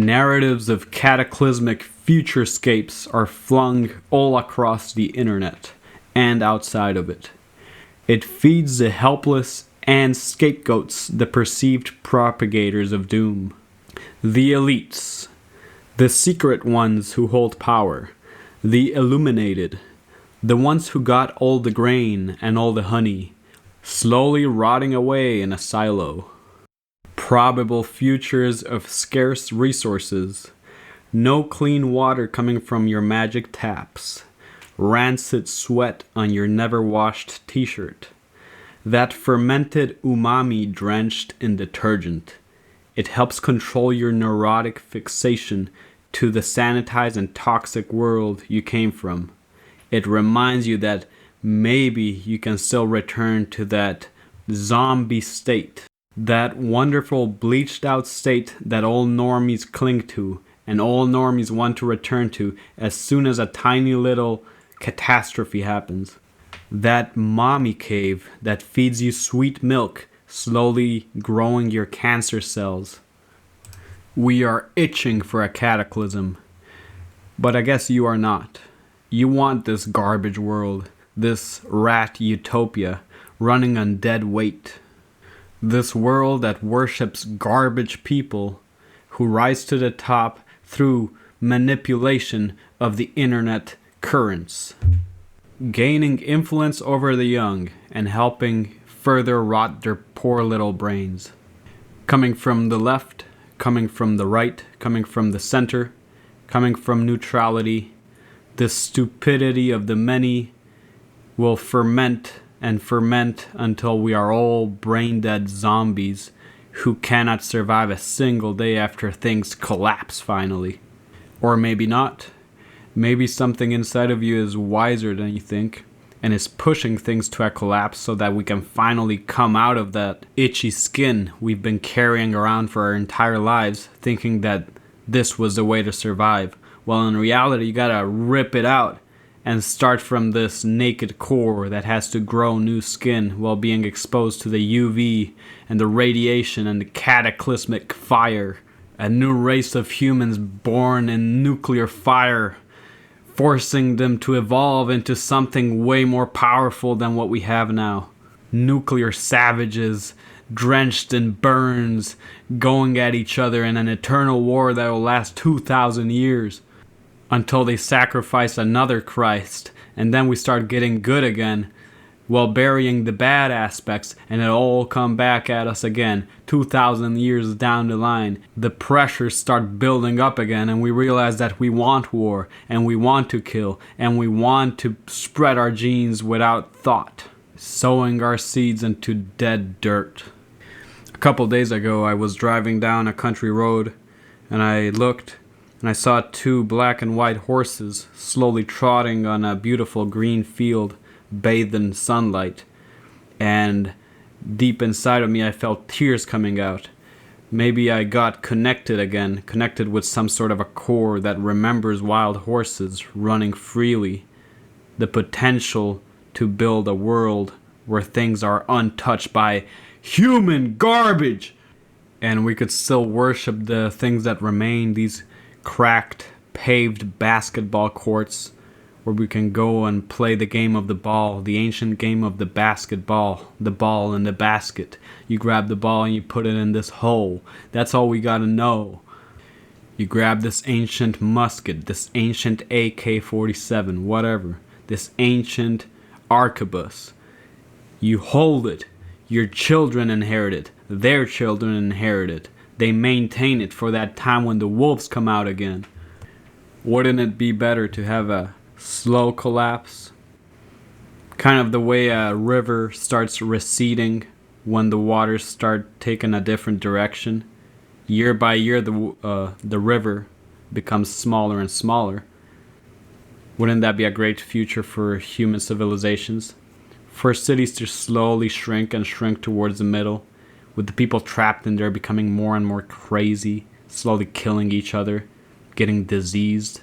Narratives of cataclysmic futurescapes are flung all across the internet and outside of it. It feeds the helpless and scapegoats the perceived propagators of doom. The elites, the secret ones who hold power, the illuminated, the ones who got all the grain and all the honey, slowly rotting away in a silo. Probable futures of scarce resources, no clean water coming from your magic taps, rancid sweat on your never-washed t-shirt, that fermented umami drenched in detergent. It helps control your neurotic fixation to the sanitized and toxic world you came from. It reminds you that maybe you can still return to that zombie state. That wonderful bleached out state that all normies cling to and all normies want to return to as soon as a tiny little catastrophe happens. That mommy cave that feeds you sweet milk, slowly growing your cancer cells. We are itching for a cataclysm, but I guess you are not. You want this garbage world, this rat utopia running on dead weight. This world that worships garbage people who rise to the top through manipulation of the internet currents, gaining influence over the young and helping further rot their poor little brains. Coming from the left, coming from the right, coming from the center, coming from neutrality, the stupidity of the many will ferment and ferment until we are all brain-dead zombies who cannot survive a single day after things collapse finally. Or maybe not. Maybe something inside of you is wiser than you think and is pushing things to a collapse so that we can finally come out of that itchy skin we've been carrying around for our entire lives, thinking that this was the way to survive. Well, in reality, you gotta rip it out and start from this naked core that has to grow new skin while being exposed to the UV and the radiation and the cataclysmic fire. A new race of humans born in nuclear fire, forcing them to evolve into something way more powerful than what we have now. Nuclear savages, drenched in burns, going at each other in an eternal war that will last 2,000 years. Until they sacrifice another Christ, and then we start getting good again, while burying the bad aspects, and it'll all come back at us again, 2,000 years down the line. The pressures start building up again, and we realize that we want war, and we want to kill, and we want to spread our genes without thought, sowing our seeds into dead dirt. A couple days ago, I was driving down a country road, and I looked, and I saw two black and white horses slowly trotting on a beautiful green field bathed in sunlight. And deep inside of me I felt tears coming out. Maybe I got connected again, connected with some sort of a core that remembers wild horses running freely. The potential to build a world where things are untouched by human garbage. And we could still worship the things that remain, these cracked, paved basketball courts where we can go and play the game of the ball, the ancient game of the basketball, the ball in the basket. You grab the ball and you put it in this hole. That's all we gotta know. You grab this ancient musket, this ancient AK-47, whatever, this ancient arquebus. You hold it. Your children inherit it. Their children inherit it. They maintain it for that time when the wolves come out again. Wouldn't it be better to have a slow collapse? Kind of the way a river starts receding when the waters start taking a different direction. Year by year, the river becomes smaller and smaller. Wouldn't that be a great future for human civilizations? For cities to slowly shrink and shrink towards the middle, with the people trapped in there becoming more and more crazy, slowly killing each other, getting diseased,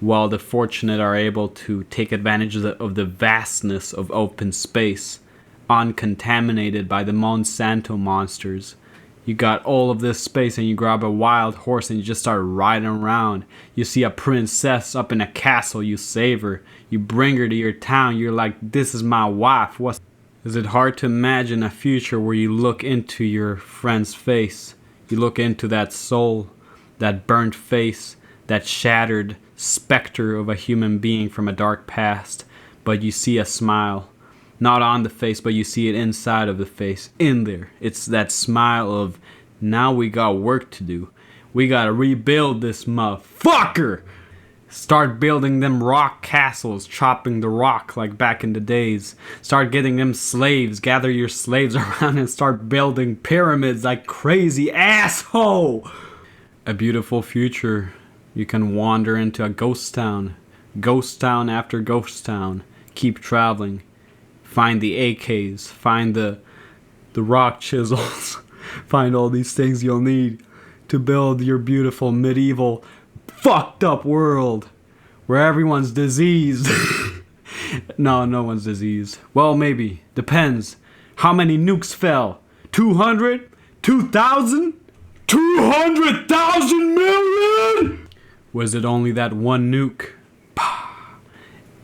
while the fortunate are able to take advantage of the vastness of open space, uncontaminated by the Monsanto monsters. You got all of this space and you grab a wild horse and you just start riding around. You see a princess up in a castle, you save her. You bring her to your town, you're like, this is my wife. Is it hard to imagine a future where you look into your friend's face? You look into that soul, that burnt face, that shattered specter of a human being from a dark past, but you see a smile. Not on the face, but you see it inside of the face. In there. It's that smile of, now we got work to do. We gotta rebuild this motherfucker! Start building them rock castles, chopping the rock like back in the days. Start getting them slaves, gather your slaves around and start building pyramids like crazy asshole! A beautiful future. You can wander into a ghost town after ghost town. Keep traveling. Find the AKs, find the rock chisels, find all these things you'll need to build your beautiful medieval fucked up world where everyone's diseased. No one's diseased. Well, maybe. Depends. How many nukes fell? 200? 2,000? 200,000 million? Was it only that one nuke?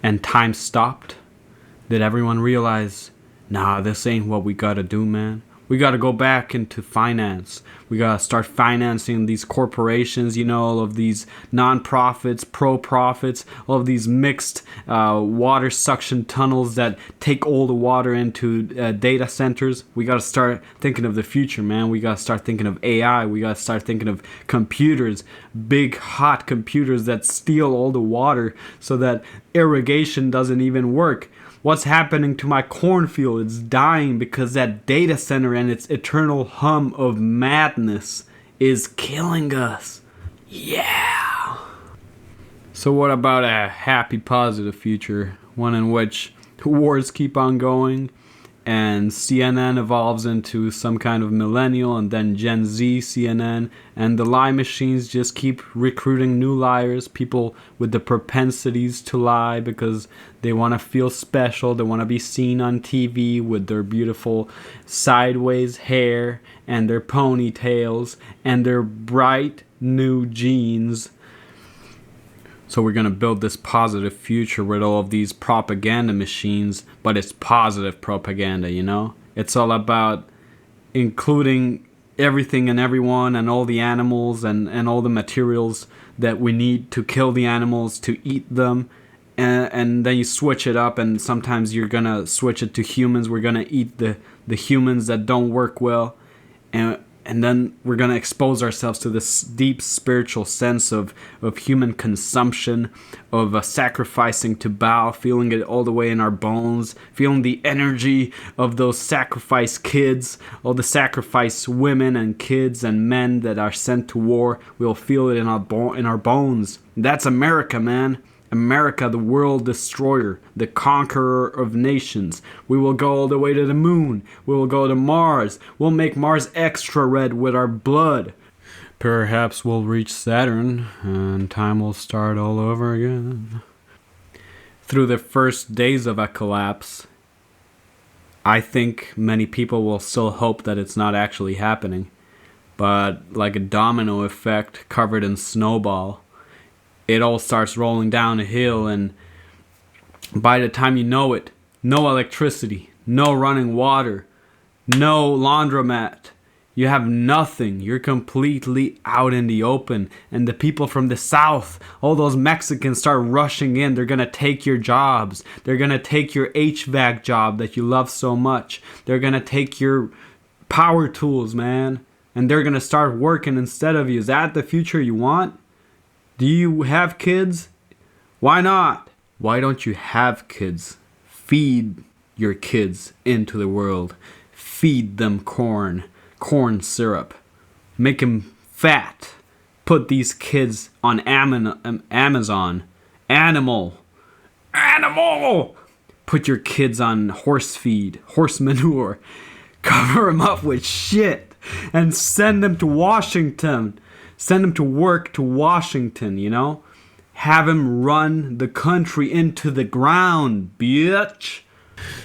And time stopped? Did everyone realize, nah, this ain't what we gotta do, man? We gotta go back into finance. We gotta start financing these corporations, all of these non-profits, pro-profits, all of these mixed water suction tunnels that take all the water into data centers. We gotta start thinking of the future, man. We gotta start thinking of AI. We gotta start thinking of computers, big hot computers that steal all the water so that irrigation doesn't even work. What's happening to my cornfield? It's dying because that data center and its eternal hum of madness is killing us. Yeah! So what about a happy, positive future? One in which wars keep on going and CNN evolves into some kind of millennial and then Gen Z CNN, and the lie machines just keep recruiting new liars, people with the propensities to lie because they want to feel special, they want to be seen on TV with their beautiful sideways hair and their ponytails and their bright new jeans. So we're going to build this positive future with all of these propaganda machines, but it's positive propaganda, It's all about including everything and everyone and all the animals and all the materials that we need to kill the animals, to eat them. And then you switch it up, and sometimes you're going to switch it to humans. We're going to eat the humans that don't work well. And then we're going to expose ourselves to this deep spiritual sense of human consumption, of sacrificing to Baal, feeling it all the way in our bones, feeling the energy of those sacrificed kids, all the sacrificed women and kids and men that are sent to war. We'll feel it in our bones. That's America, man. America, the world destroyer, the conqueror of nations. We will go all the way to the moon. We will go to Mars. We'll make Mars extra red with our blood. Perhaps we'll reach Saturn and time will start all over again. Through the first days of a collapse, I think many people will still hope that it's not actually happening. But like a domino effect covered in snowball, it all starts rolling down a hill, and by the time you know it, no electricity, no running water, no laundromat. You have nothing. You're completely out in the open. And the people from the south, all those Mexicans start rushing in. They're going to take your jobs. They're going to take your HVAC job that you love so much. They're going to take your power tools, man. And they're going to start working instead of you. Is that the future you want? Do you have kids? Why not? Why don't you have kids? Feed your kids into the world. Feed them corn syrup. Make them fat. Put these kids on Amazon. Animal. Put your kids on horse feed, horse manure. Cover them up with shit and send them to Washington. Send them to work to Washington, Have them run the country into the ground, bitch.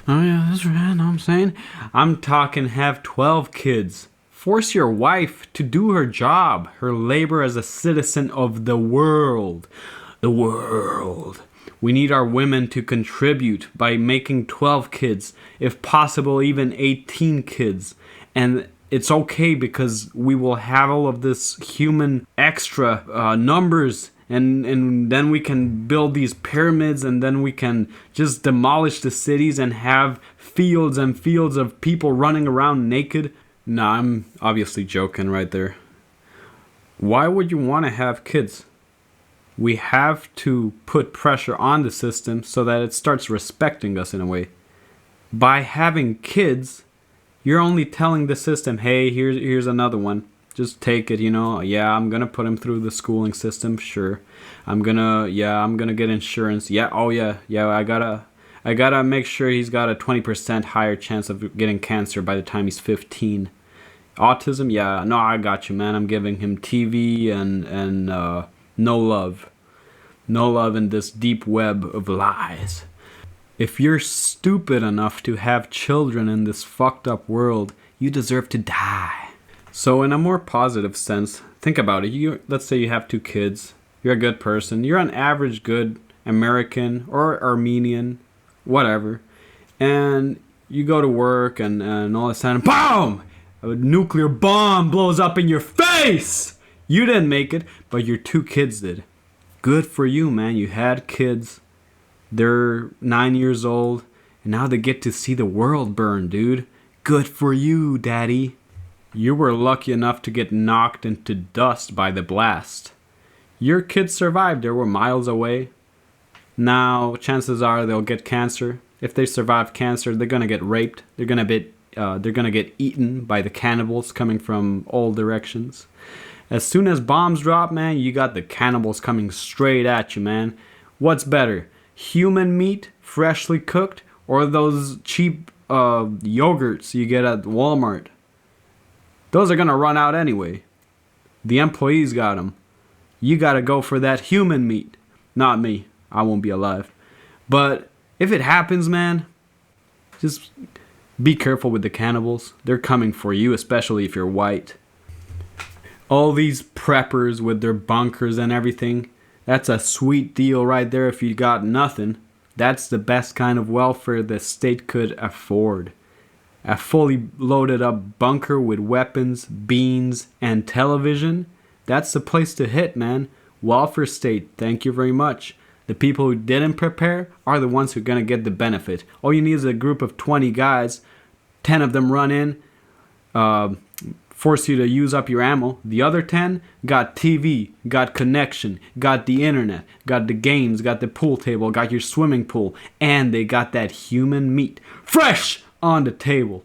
Oh yeah, that's right, know what I'm saying? I'm talking have 12 kids, Force your wife to do her job, her labor as a citizen of the world. The world. We need our women to contribute by making 12 kids, if possible even 18 kids. And it's okay because we will have all of this human extra numbers, and then we can build these pyramids, and then we can just demolish the cities and have fields and fields of people running around naked. Nah, I'm obviously joking right there. Why would you want to have kids? We have to put pressure on the system so that it starts respecting us in a way. By having kids, you're only telling the system, hey, here's another one. Just take it, Yeah, I'm gonna put him through the schooling system, sure. I'm gonna get insurance. Yeah, oh yeah, I gotta make sure he's got a 20% higher chance of getting cancer by the time he's 15. Autism, yeah, no, I got you, man. I'm giving him TV and no love. No love in this deep web of lies. If you're stupid enough to have children in this fucked up world, you deserve to die. So in a more positive sense, think about it. Let's say you have 2 kids. You're a good person. You're an average good American or Armenian, whatever. And you go to work and all of a sudden, boom! A nuclear bomb blows up in your face! You didn't make it, but your 2 kids did. Good for you, man. You had kids. They're 9 years old, and now they get to see the world burn, dude. Good for you, daddy. You were lucky enough to get knocked into dust by the blast. Your kids survived. They were miles away. Now, chances are they'll get cancer. If they survive cancer, they're gonna get raped. They're gonna get eaten by the cannibals coming from all directions. As soon as bombs drop, man, you got the cannibals coming straight at you, man. What's better? Human meat, freshly cooked, or those cheap yogurts you get at Walmart? Those are gonna run out anyway. The employees got them. You gotta go for that human meat. Not me. I won't be alive. But if it happens, man, just be careful with the cannibals. They're coming for you, especially if you're white. All these preppers with their bunkers and everything, that's a sweet deal right there if you got nothing. That's the best kind of welfare the state could afford. A fully loaded up bunker with weapons, beans, and television, that's the place to hit, man. Welfare state, thank you very much. The people who didn't prepare are the ones who are going to get the benefit. All you need is a group of 20 guys, 10 of them run in, force you to use up your ammo. The other 10 got TV, got connection, got the internet, got the games, got the pool table, got your swimming pool, and they got that human meat fresh on the table.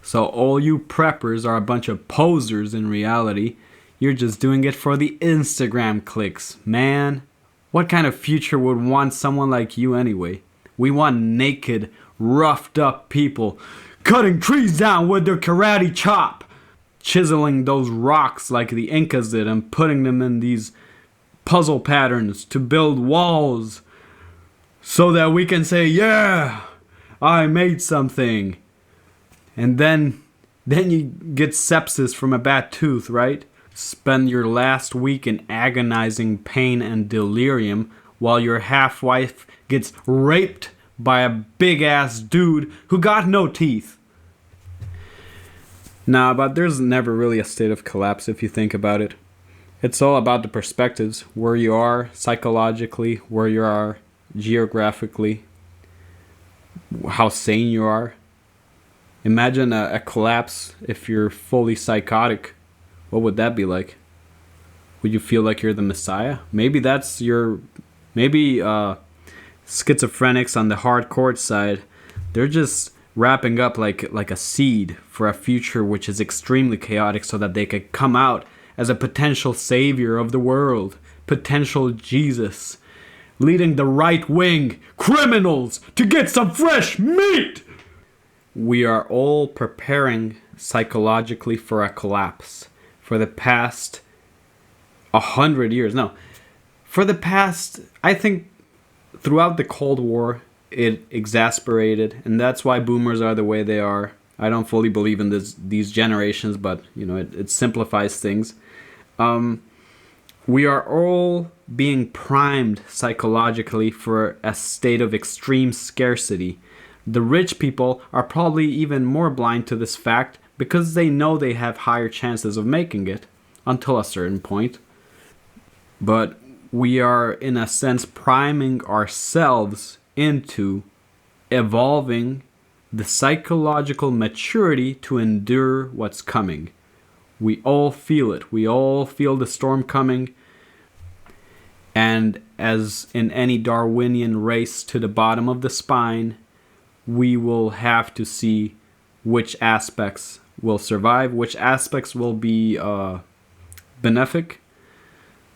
So all you preppers are a bunch of posers in reality. You're just doing it for the Instagram clicks, man. What kind of future would want someone like you anyway? We want naked, roughed up people cutting trees down with their karate chop, chiseling those rocks like the Incas did and putting them in these puzzle patterns to build walls so that we can say, yeah, I made something. And then you get sepsis from a bad tooth, right? Spend your last week in agonizing pain and delirium while your half-wife gets raped by a big-ass dude who got no teeth. Nah, but there's never really a state of collapse if you think about it. It's all about the perspectives, where you are psychologically, where you are geographically, how sane you are. Imagine a collapse if you're fully psychotic. What would that be like? Would you feel like you're the Messiah? Maybe that's your... Maybe schizophrenics on the hardcore side, they're just wrapping up like a seed for a future which is extremely chaotic so that they could come out as a potential savior of the world. Potential Jesus. Leading the right-wing criminals to get some fresh meat! We are all preparing psychologically for a collapse. For the past 100 years. No. For the past, I think, throughout the Cold War, it exasperated. And that's why boomers are the way they are. I don't fully believe in these generations, but it simplifies things. We are all being primed psychologically for a state of extreme scarcity. The rich people are probably even more blind to this fact because they know they have higher chances of making it until a certain point. But we are, in a sense, priming ourselves into evolving the psychological maturity to endure what's coming. We all feel it. We all feel the storm coming. And as in any Darwinian race to the bottom of the spine, we will have to see which aspects will survive, which aspects will be benefic.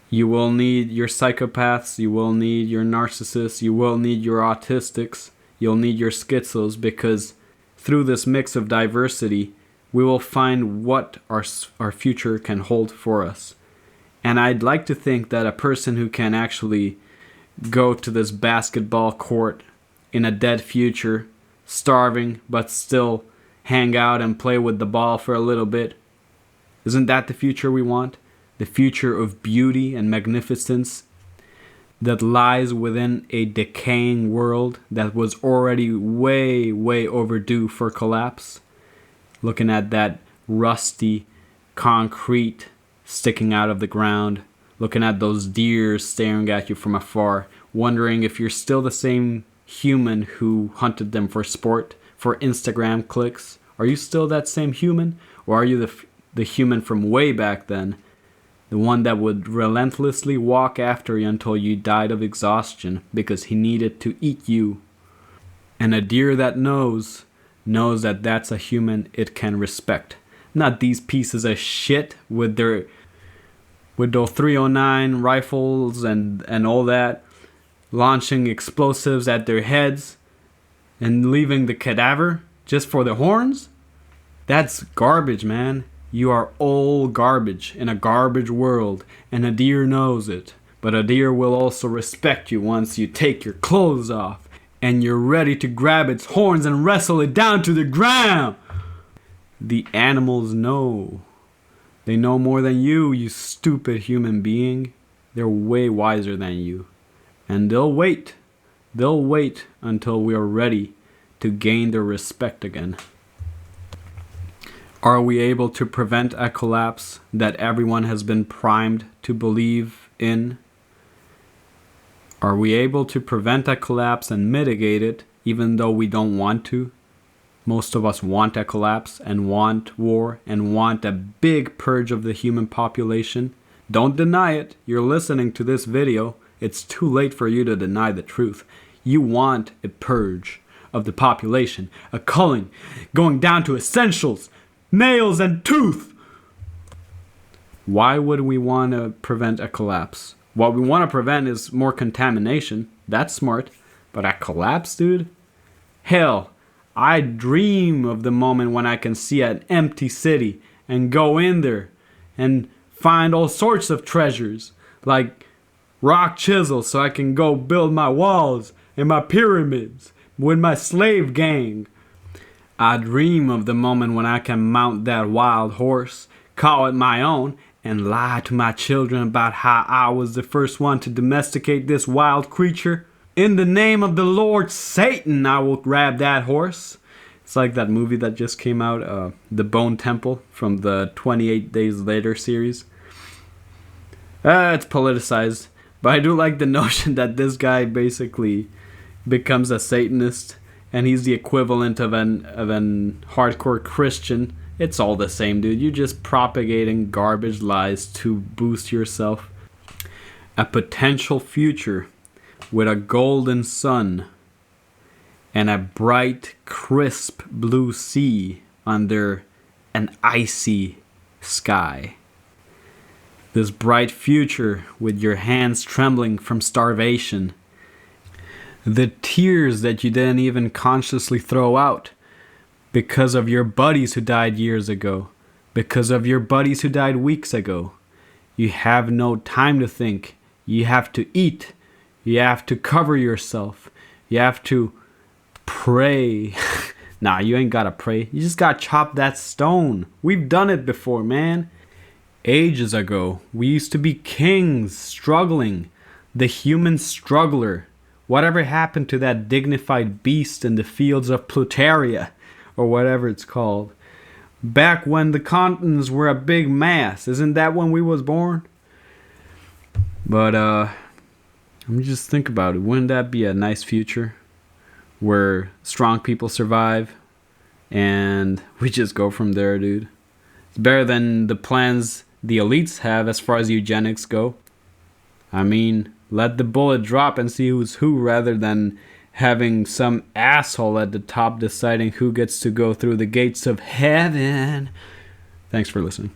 You will need your psychopaths, you will need your narcissists, you will need your autistics, you'll need your schizos, because through this mix of diversity, we will find what our future can hold for us. And I'd like to think that a person who can actually go to this basketball court in a dead future, starving, but still hang out and play with the ball for a little bit, isn't that the future we want? The future of beauty and magnificence that lies within a decaying world that was already way, way overdue for collapse. Looking at that rusty concrete sticking out of the ground, looking at those deer staring at you from afar, wondering if you're still the same human who hunted them for sport, for Instagram clicks. Are you still that same human? Or are you the human from way back then? The one that would relentlessly walk after you until you died of exhaustion because he needed to eat you. And a deer that knows that that's a human it can respect. Not these pieces of shit with those 309 rifles and all that, launching explosives at their heads and leaving the cadaver just for the horns. That's garbage, man. You are all garbage in a garbage world, and a deer knows it. But a deer will also respect you once you take your clothes off and you're ready to grab its horns and wrestle it down to the ground. The animals know. They know more than you stupid human being. They're way wiser than you. And they'll wait. They'll wait until we are ready to gain their respect again. Are we able to prevent a collapse that everyone has been primed to believe in? Are we able to prevent a collapse and mitigate it even though we don't want to? Most of us want a collapse and want war and want a big purge of the human population. Don't deny it. You're listening to this video. It's too late for you to deny the truth. You want a purge of the population, a culling, going down to essentials, nails and tooth. Why would we want to prevent a collapse? What we want to prevent is more contamination. That's smart. But a collapse, dude? Hell, I dream of the moment when I can see an empty city and go in there and find all sorts of treasures, like rock chisels so I can go build my walls and my pyramids with my slave gang. I dream of the moment when I can mount that wild horse, call it my own, and lie to my children about how I was the first one to domesticate this wild creature. In the name of the Lord Satan, I will grab that horse. It's like that movie that just came out, The Bone Temple, from the 28 Days Later series. It's politicized, but I do like the notion that this guy basically becomes a Satanist, and he's the equivalent of an hardcore Christian. It's all the same, dude. You're just propagating garbage lies to boost yourself. A potential future with a golden sun and a bright, crisp blue sea under an icy sky. This bright future with your hands trembling from starvation. The tears that you didn't even consciously throw out because of your buddies who died years ago, because of your buddies who died weeks ago. You have no time to think. You have to eat. You have to cover yourself. You have to pray Nah, you ain't gotta pray. You just gotta chop that stone. We've done it before, man. Ages ago, we used to be kings, struggling. The human struggler. Whatever happened to that dignified beast in the fields of Pluteria, or whatever it's called? Back when the continents were a big mass. Isn't that when we was born? But, let me just think about it. Wouldn't that be a nice future? Where strong people survive, and we just go from there, dude. It's better than the plans the elites have as far as eugenics go. I mean, let the bullet drop and see who's who rather than having some asshole at the top deciding who gets to go through the gates of heaven. Thanks for listening.